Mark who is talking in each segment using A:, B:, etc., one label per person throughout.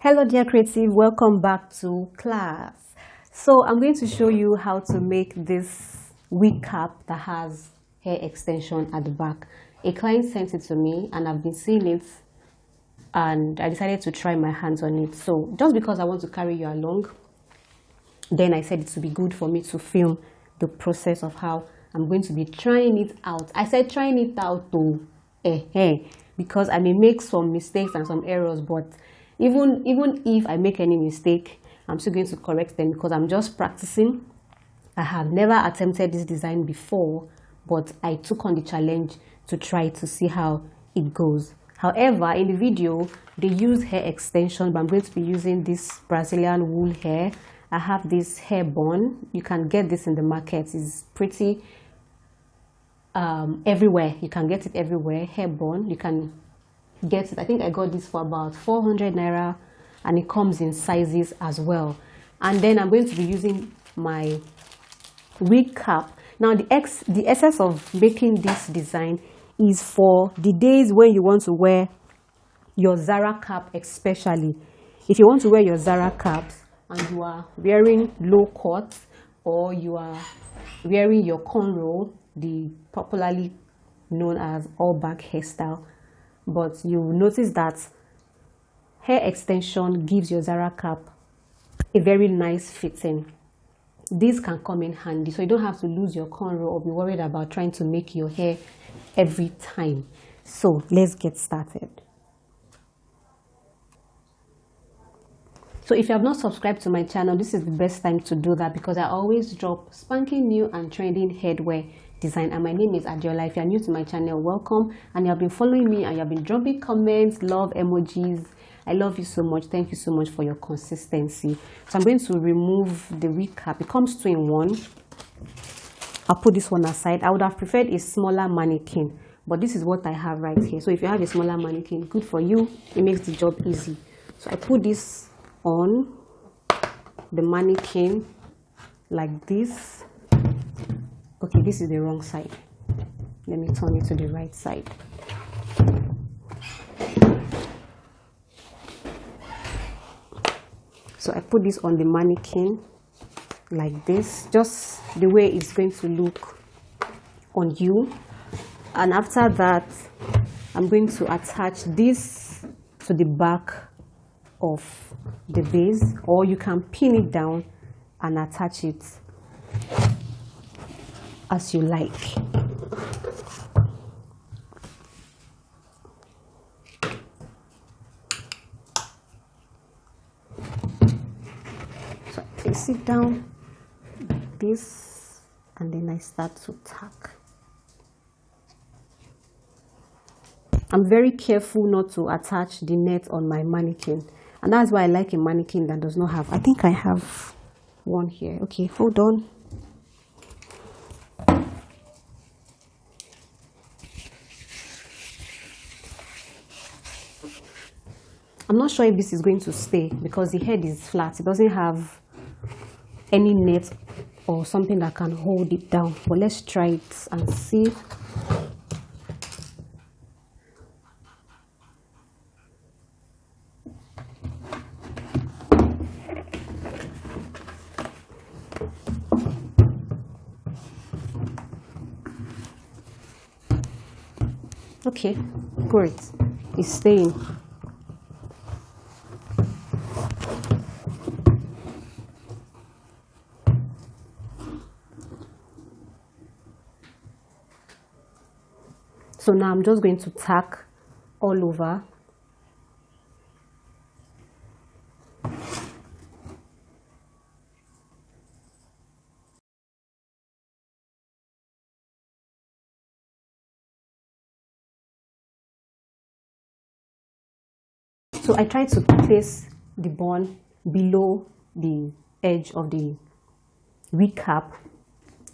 A: Hello dear creative, welcome back to class. So I'm going to show you how to make this wig cap that has hair extension at the back. A client sent it to me and I've been seeing it and I decided to try my hands on it. So just because I want to carry you along, then I said it would be good for me to film the process of how I'm going to be trying it out. I said trying it out to because I may make some mistakes and some errors, but even if I make any mistake, I'm still going to correct them because I'm just practicing. I have never attempted this design before, but I took on the challenge to try to see how it goes. However, in the video, they use hair extension, but I'm going to be using this Brazilian wool hair. I have this hair bun. You can get this in the market. It's pretty everywhere. You can get it everywhere. Hair bun. You can get it. I think I got this for about 400 naira, and it comes in sizes as well. And then I'm going to be using my wig cap. Now the essence of making this design is for the days when you want to wear your Zara cap, especially if you want to wear your Zara caps and you are wearing low cut or you are wearing your cornrow, the popularly known as all back hairstyle. But you will notice that hair extension gives your Zara cap a very nice fitting. This can come in handy, so you don't have to lose your cornrow or be worried about trying to make your hair every time. So let's get started. So if you have not subscribed to my channel, this is the best time to do that because I always drop spanking new and trending headwear design. And my name is Adiola. If you are new to my channel, welcome. And you have been following me and you have been dropping comments, love emojis. I love you so much. Thank you so much for your consistency. So I'm going to remove the wig cap. It comes 2 in 1. I'll put this one aside. I would have preferred a smaller mannequin, but this is what I have right here. So if you have a smaller mannequin, good for you. It makes the job easy. So I put this on the mannequin like this. Okay, this is the wrong side. Let me turn it to the right side. So I put this on the mannequin like this, just the way it's going to look on you. And after that, I'm going to attach this to the back of the base, or you can pin it down and attach it as you like. So I place it down like this, and then I start to tack. I'm very careful not to attach the net on my mannequin, and that's why I like a mannequin that does not have. I think I have one here. Okay, hold on. I'm not sure if this is going to stay because the head is flat. It doesn't have any net or something that can hold it down. But let's try it and see. Okay, great. It's staying. So now I'm just going to tack all over. So I try to place the bun below the edge of the wig cap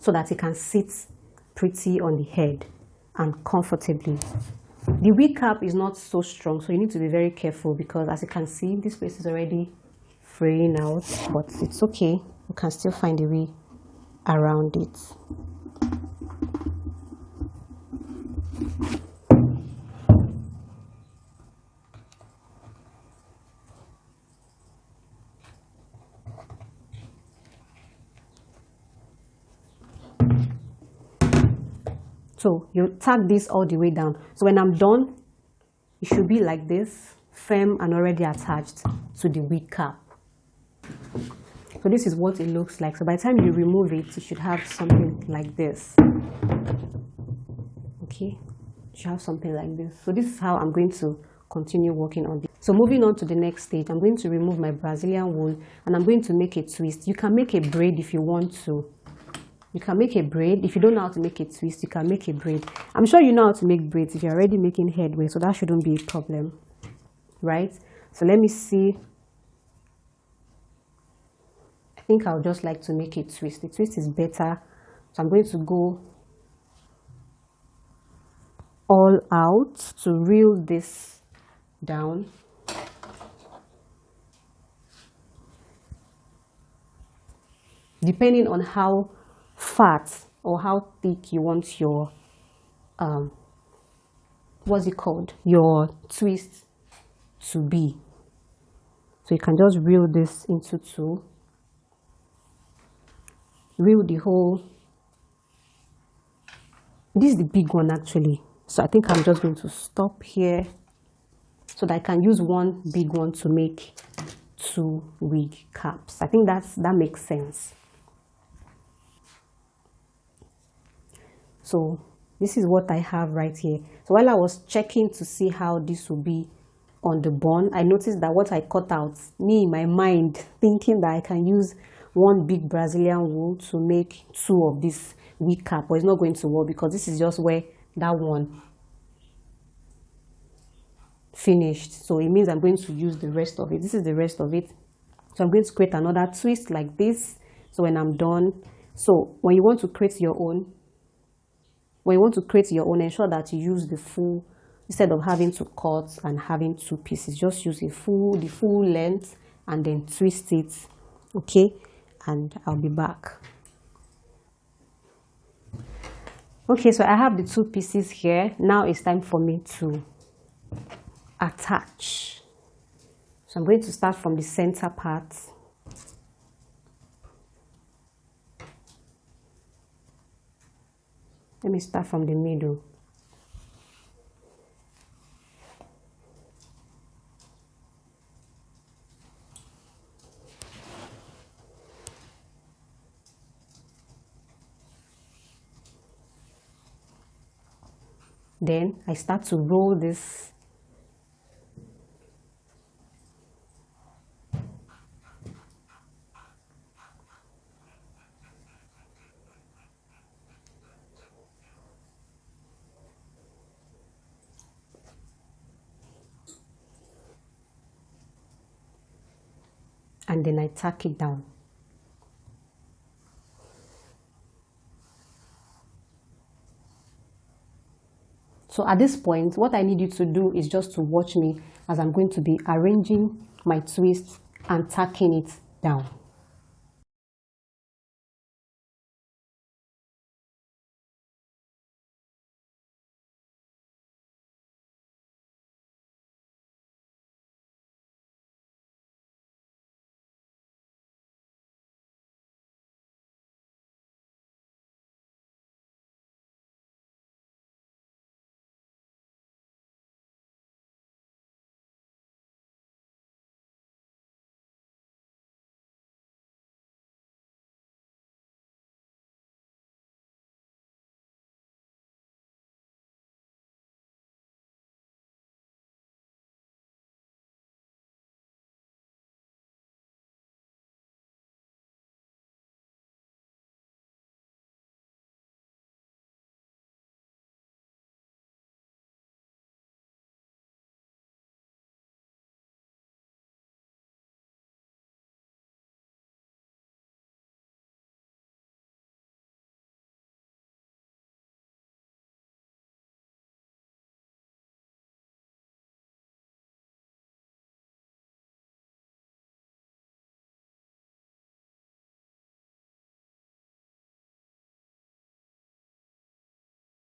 A: so that it can sit pretty on the head and comfortably. The wig cap is not so strong, so you need to be very careful because as you can see, this place is already fraying out, but it's okay. You can still find a way around it. So you tack this all the way down. So when I'm done, it should be like this, firm and already attached to the wig cap. So this is what it looks like. So by the time you remove it, you should have something like this. Okay, you should have something like this. So this is how I'm going to continue working on this. So moving on to the next stage, I'm going to remove my Brazilian wool and I'm going to make a twist. You can make a braid if you want to. You can make a braid. If you don't know how to make a twist, you can make a braid. I'm sure you know how to make braids if you're already making headwear, so that shouldn't be a problem, right? So let me see. I think I would just like to make a twist. The twist is better. So I'm going to go all out to reel this down. Depending on how fat or how thick you want your what's it called, your twist to be. So you can just reel this into two, reel the whole. This is the big one actually, so I think I'm just going to stop here so that I can use one big one to make two wig caps. I think that makes sense. So this is what I have right here. So while I was checking to see how this will be on the bun, I noticed that what I cut out, me in my mind thinking that I can use one big Brazilian wool to make two of this wig cap, but it's not going to work because this is just where that one finished. So it means I'm going to use the rest of it. This is the rest of it. So I'm going to create another twist like this. So when I'm done, so when you want to create your own, ensure that you use the full, instead of having to cut and having two pieces, just use the full length and then twist it. Okay, and I'll be back. Okay, so I have the two pieces here. Now it's time for me to attach. So I'm going to start from the center part. Let me start from the middle. Then I start to roll this . And then I tack it down. So at this point, what I need you to do is just to watch me as I'm going to be arranging my twist and tacking it down.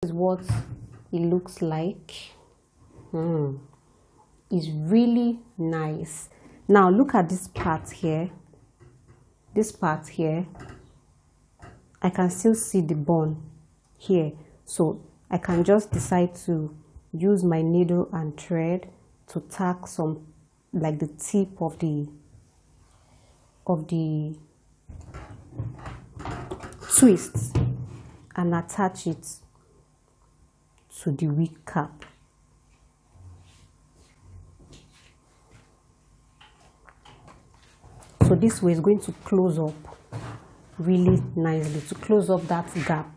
A: This is what it looks like. It's really nice. Now look at this part here. This part here, I can still see the bun here. So I can just decide to use my needle and thread to tack some, like the tip of the twists, and attach it to the wig cap. So this way is going to close up really nicely, to close up that gap.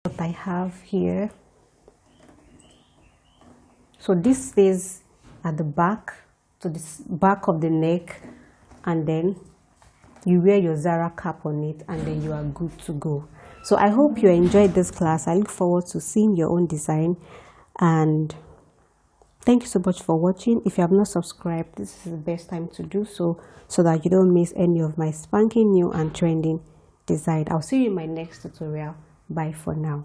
A: What I have here. So this stays at the back, to the back of the neck, and then you wear your Zara cap on it, and then you are good to go. So I hope you enjoyed this class. I look forward to seeing your own design, and thank you so much for watching. If you have not subscribed, this is the best time to do so, so that you don't miss any of my spanking new and trending design. I'll see you in my next tutorial. Bye for now.